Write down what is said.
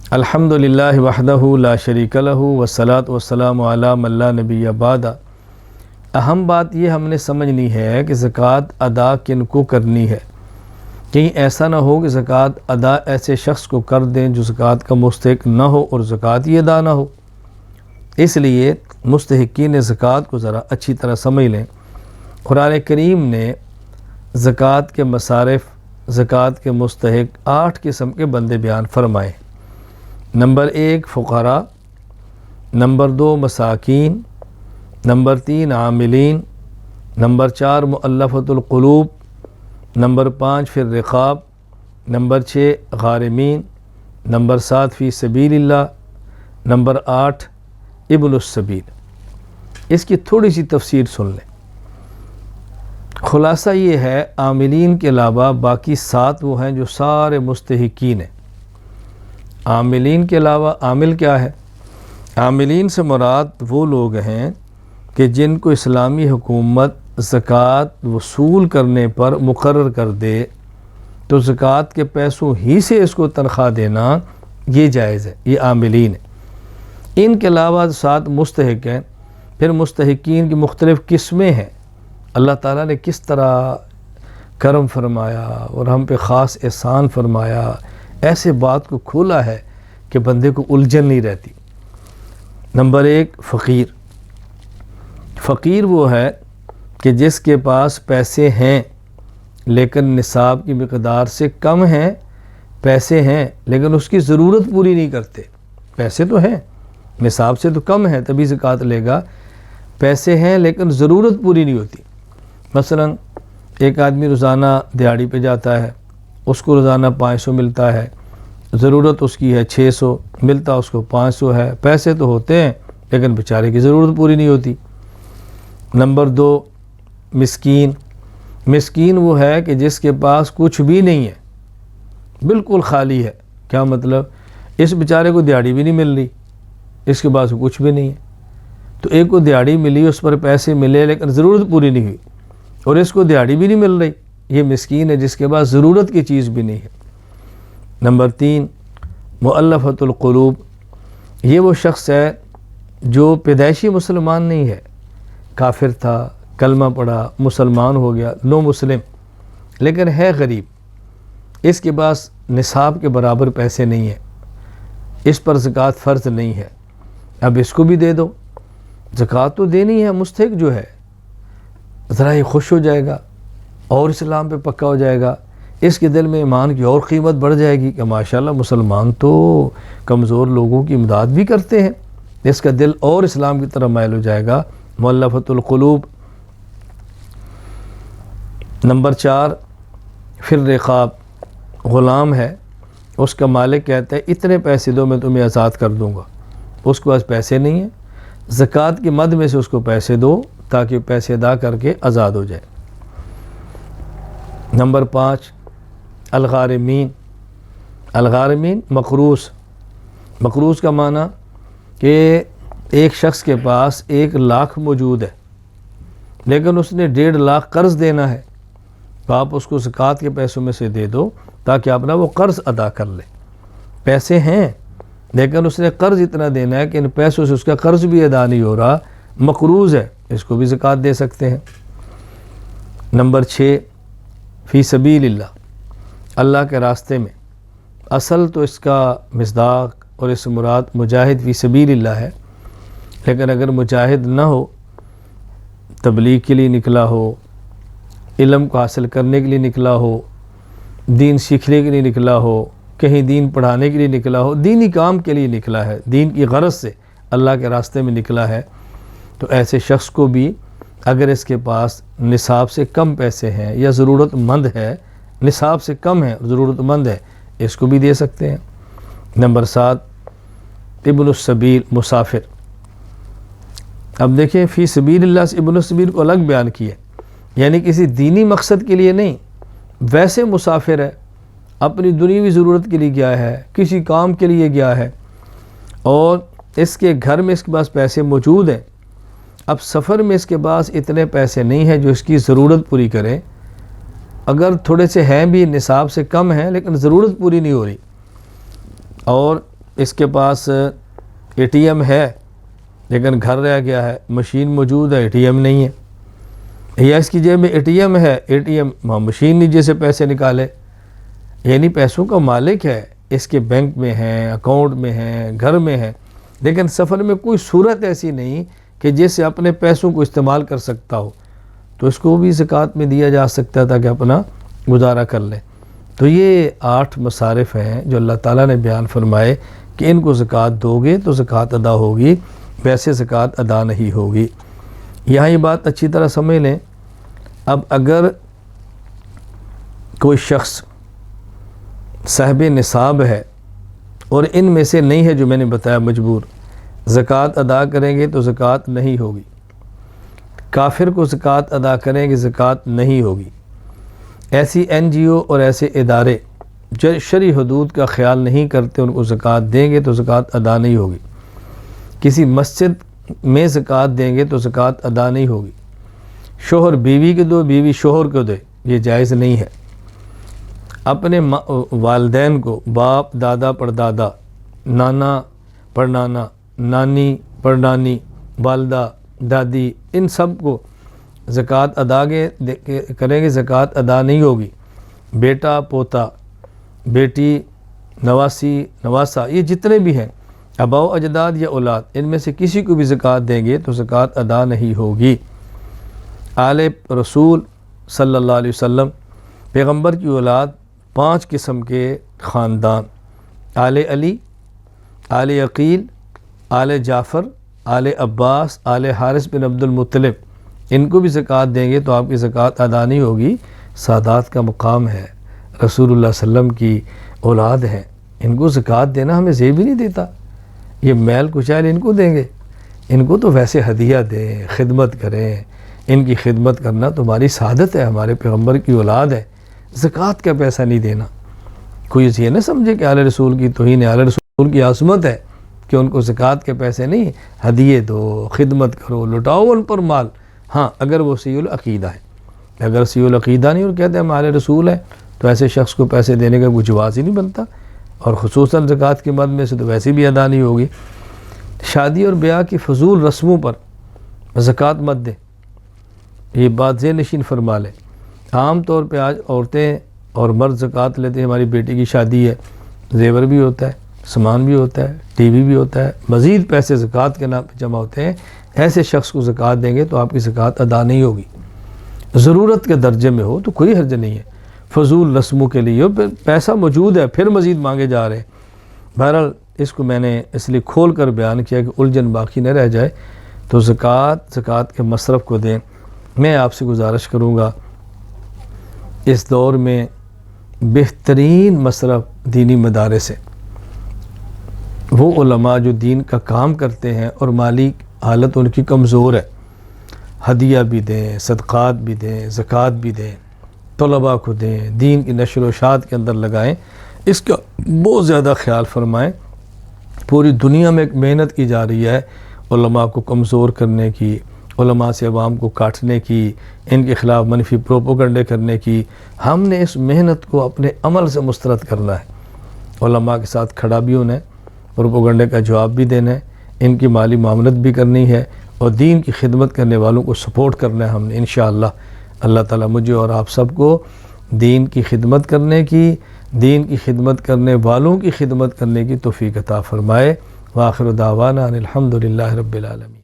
الحمدللہ وحدہ لا شریک لہ والصلاۃ والسلام علی من لا نبی بعدہ۔ اہم بات یہ ہم نے سمجھنی ہے کہ زکوٰۃ ادا کن کو کرنی ہے۔ کہیں ایسا نہ ہو کہ زکوٰۃ ادا ایسے شخص کو کر دیں جو زکوٰۃ کا مستحق نہ ہو اور زکوٰۃ ہی ادا نہ ہو۔ اس لیے مستحقین زکوٰۃ کو ذرا اچھی طرح سمجھ لیں۔ قرآن کریم نے زکوٰۃ کے مصارف، زکوٰۃ کے مستحق 8 قسم کے بندے بیان فرمائے۔ نمبر 1 فقراء، نمبر 2 مساکین، نمبر 3 عاملین، نمبر 4 مؤلفۃ القلوب، نمبر 5 فی الرقاب، نمبر 6 غارمین، نمبر 7 فی سبیل اللہ، نمبر 8 ابن السبیل۔ اس کی تھوڑی سی تفسیر سن لیں۔ خلاصہ یہ ہے، عاملین کے علاوہ باقی 7 وہ ہیں جو سارے مستحقین ہیں۔ عاملین کے علاوہ عامل کیا ہے؟ عاملین سے مراد وہ لوگ ہیں کہ جن کو اسلامی حکومت زکوٰۃ وصول کرنے پر مقرر کر دے تو زکوٰۃ کے پیسوں ہی سے اس کو تنخواہ دینا یہ جائز ہے، یہ عاملین ہیں۔ ان کے علاوہ 7 مستحق ہیں۔ پھر مستحقین کی مختلف قسمیں ہیں۔ اللہ تعالیٰ نے کس طرح کرم فرمایا اور ہم پہ خاص احسان فرمایا، ایسے بات کو کھولا ہے کہ بندے کو الجھن نہیں رہتی۔ نمبر 1 فقیر۔ فقیر وہ ہے کہ جس کے پاس پیسے ہیں لیکن نصاب کی مقدار سے کم ہیں، پیسے ہیں لیکن اس کی ضرورت پوری نہیں کرتے۔ پیسے تو ہیں، نصاب سے تو کم ہے تبھی زکوٰۃ لے گا، پیسے ہیں لیکن ضرورت پوری نہیں ہوتی۔ مثلا ایک آدمی روزانہ دیہاڑی پہ جاتا ہے، اس کو روزانہ 500 ملتا ہے، ضرورت اس کی ہے 600، ملتا اس کو 500 ہے، پیسے تو ہوتے ہیں لیکن بیچارے کی ضرورت پوری نہیں ہوتی۔ نمبر 2 مسکین۔ مسکین وہ ہے کہ جس کے پاس کچھ بھی نہیں ہے، بالکل خالی ہے۔ کیا مطلب؟ اس بیچارے کو دیہاڑی بھی نہیں مل رہی، اس کے پاس کچھ بھی نہیں ہے۔ تو ایک کو دیہاڑی ملی، اس پر پیسے ملے لیکن ضرورت پوری نہیں ہوئی، اور اس کو دیہاڑی بھی نہیں مل رہی، یہ مسکین ہے جس کے پاس ضرورت کی چیز بھی نہیں ہے۔ نمبر 3 مؤلفۃ القلوب۔ یہ وہ شخص ہے جو پیدائشی مسلمان نہیں ہے، کافر تھا، کلمہ پڑھا، مسلمان ہو گیا، نو مسلم، لیکن ہے غریب، اس کے پاس نصاب کے برابر پیسے نہیں ہیں، اس پر زکوٰۃ فرض نہیں ہے۔ اب اس کو بھی دے دو، زکوٰۃ تو دینی ہے، مستحق جو ہے، ذرا یہ خوش ہو جائے گا اور اسلام پہ پکا ہو جائے گا، اس کے دل میں ایمان کی اور قیمت بڑھ جائے گی کہ ماشاءاللہ مسلمان تو کمزور لوگوں کی امداد بھی کرتے ہیں، اس کا دل اور اسلام کی طرف مائل ہو جائے گا۔ مؤلفۃ القلوب۔ نمبر 4 فی الرقاب۔ غلام ہے، اس کا مالک کہتا ہے اتنے پیسے دو میں تمہیں آزاد کر دوں گا، اس کے پاس پیسے نہیں ہیں، زکوٰۃ کی مد میں سے اس کو پیسے دو تاکہ پیسے ادا کر کے آزاد ہو جائے۔ نمبر 5 الغارمین۔ الغارمین مقروض۔ مقروض کا معنی کہ ایک شخص کے پاس 1 لاکھ موجود ہے لیکن اس نے 1.5 لاکھ قرض دینا ہے، تو آپ اس کو زکوٰۃ کے پیسوں میں سے دے دو تاکہ اپنا وہ قرض ادا کر لے۔ پیسے ہیں لیکن اس نے قرض اتنا دینا ہے کہ ان پیسوں سے اس کا قرض بھی ادا نہیں ہو رہا، مقروض ہے، اس کو بھی زکوٰۃ دے سکتے ہیں۔ نمبر 6 فی سبیل اللہ۔ اللہ کے راستے میں، اصل تو اس کا مصداق اور اس مراد مجاہد فی سبیل اللہ ہے، لیکن اگر مجاہد نہ ہو، تبلیغ کے لیے نکلا ہو، علم کو حاصل کرنے کے لیے نکلا ہو، دین سیکھنے کے لیے نکلا ہو، کہیں دین پڑھانے کے لیے نکلا ہو، دینی کام کے لیے نکلا ہے، دین کی غرض سے اللہ کے راستے میں نکلا ہے، تو ایسے شخص کو بھی اگر اس کے پاس نصاب سے کم پیسے ہیں یا ضرورت مند ہے، نصاب سے کم ہے، ضرورت مند ہے، اس کو بھی دے سکتے ہیں۔ نمبر 7 ابن السبیل مسافر۔ اب دیکھیں فی سبیل اللہ سے ابن السبیل کو الگ بیان کیا، یعنی کسی دینی مقصد کے لیے نہیں، ویسے مسافر ہے، اپنی دنیوی ضرورت کے لیے گیا ہے، کسی کام کے لیے گیا ہے، اور اس کے گھر میں اس کے پاس پیسے موجود ہیں، اب سفر میں اس کے پاس اتنے پیسے نہیں ہیں جو اس کی ضرورت پوری کرے، اگر تھوڑے سے ہیں بھی نصاب سے کم ہیں لیکن ضرورت پوری نہیں ہو رہی، اور اس کے پاس ATM ہے لیکن گھر رہ گیا ہے، مشین موجود ہے ATM نہیں ہے، یا اس کی جیب میں ATM ہے، ATM مشین نیچے سے پیسے نکالے، یعنی پیسوں کا مالک ہے، اس کے بینک میں ہیں، اکاؤنٹ میں ہیں، گھر میں ہیں، لیکن سفر میں کوئی صورت ایسی نہیں کہ جس سے اپنے پیسوں کو استعمال کر سکتا ہو، تو اس کو بھی زکوٰۃ میں دیا جا سکتا تھا کہ اپنا گزارا کر لے۔ تو یہ 8 مصارف ہیں جو اللہ تعالیٰ نے بیان فرمائے کہ ان کو زکوٰۃ دو گے تو زکوٰۃ ادا ہوگی، ویسے زکوٰۃ ادا نہیں ہوگی۔ یہاں یہ بات اچھی طرح سمجھ لیں، اب اگر کوئی شخص صاحب نصاب ہے اور ان میں سے نہیں ہے جو میں نے بتایا مجبور، زکوٰۃ ادا کریں گے تو زکوٰۃ نہیں ہوگی، کافر کو زکوٰۃ ادا کریں گے زکوٰۃ نہیں ہوگی، ایسی NGO اور ایسے ادارے جو شرعی حدود کا خیال نہیں کرتے ان کو زکوٰۃ دیں گے تو زکوٰۃ ادا نہیں ہوگی، کسی مسجد میں زکوٰۃ دیں گے تو زکوٰۃ ادا نہیں ہوگی، شوہر بیوی کو دو، بیوی شوہر کو دے، یہ جائز نہیں ہے، اپنے والدین کو، باپ دادا پردادا، نانا پڑنانا، نانی پڑنانی، والدہ دادی، ان سب کو زکوٰۃ ادا کریں گے زکوٰۃ ادا نہیں ہوگی، بیٹا پوتا، بیٹی نواسی نواسا، یہ جتنے بھی ہیں آباء و اجداد یا اولاد، ان میں سے کسی کو بھی زکوٰۃ دیں گے تو زکوٰۃ ادا نہیں ہوگی۔ آل رسول صلی اللہ علیہ وسلم پیغمبر کی اولاد 5 قسم کے خاندان، آل علی، آل عقیل، آل جعفر، آل عباس، آل حارث بن عبد المطلب، ان کو بھی زکوٰۃ دیں گے تو آپ کی زکوٰۃ ادا نہیں ہوگی۔ سادات کا مقام ہے، رسول اللہ صلی اللہ علیہ وسلم کی اولاد ہیں، ان کو زکوٰۃ دینا ہمیں زیب ہی نہیں دیتا، یہ میل کچیل ان کو دیں گے، ان کو تو ویسے ہدیہ دیں، خدمت کریں، ان کی خدمت کرنا تمہاری سعادت ہے، ہمارے پیغمبر کی اولاد ہے، زکوٰۃ کا پیسہ نہیں دینا۔ کوئی یہ نہ سمجھے کہ آل رسول کی توہین ہے، آل رسول کی عظمت ہے کہ ان کو زکوٰۃ کے پیسے نہیں، ہدیے دو، خدمت کرو، لٹاؤ ان پر مال، ہاں اگر وہ صحیح العقیدہ ہے۔ اگر صحیح العقیدہ نہیں اور کہتے ہیں ہم آل رسول ہیں تو ایسے شخص کو پیسے دینے کا کوئی جواز ہی نہیں بنتا، اور خصوصاً زکوٰۃ کی مد میں سے تو ویسے بھی ادا نہیں ہوگی۔ شادی اور بیاہ کی فضول رسموں پر زکوٰۃ مت دیں، یہ بات ذہن نشین فرما لیں۔ عام طور پہ آج عورتیں اور مرد زکوٰۃ لیتے ہیں، ہماری بیٹی کی شادی ہے، زیور بھی ہوتا ہے، سامان بھی ہوتا ہے، ٹی وی بھی ہوتا ہے، مزید پیسے زکوٰۃ کے نام پہ جمع ہوتے ہیں، ایسے شخص کو زکوٰۃ دیں گے تو آپ کی زکوٰۃ ادا نہیں ہوگی۔ ضرورت کے درجے میں ہو تو کوئی حرج نہیں ہے، فضول رسموں کے لیے پیسہ موجود ہے پھر مزید مانگے جا رہے ہیں۔ بہرحال اس کو میں نے اس لیے کھول کر بیان کیا کہ الجھن باقی نہ رہ جائے، تو زکوٰۃ کے مصرف کو دیں۔ میں آپ سے گزارش کروں گا اس دور میں بہترین مصرف دینی مدارس ہے، وہ علماء جو دین کا کام کرتے ہیں اور مالی حالت ان کی کمزور ہے، ہدیہ بھی دیں، صدقات بھی دیں، زکوٰۃ بھی دیں، طلباء کو دیں، دین کی نشر و اشاعت کے اندر لگائیں، اس کا بہت زیادہ خیال فرمائیں۔ پوری دنیا میں ایک محنت کی جا رہی ہے علماء کو کمزور کرنے کی، علماء سے عوام کو کاٹنے کی، ان کے خلاف منفی پروپیگنڈے کرنے کی۔ ہم نے اس محنت کو اپنے عمل سے مسترد کرنا ہے، علماء کے ساتھ کھڑا بھی ہونا ہے، پروپیگنڈے کا جواب بھی دینا ہے، ان کی مالی معاملت بھی کرنی ہے، اور دین کی خدمت کرنے والوں کو سپورٹ کرنا ہے ہم نے انشاءاللہ۔ اللہ تعالیٰ مجھے اور آپ سب کو دین کی خدمت کرنے کی، دین کی خدمت کرنے والوں کی خدمت کرنے کی توفیق عطا فرمائے۔ وآخر دعوانا ان الحمد للہ رب العالمین۔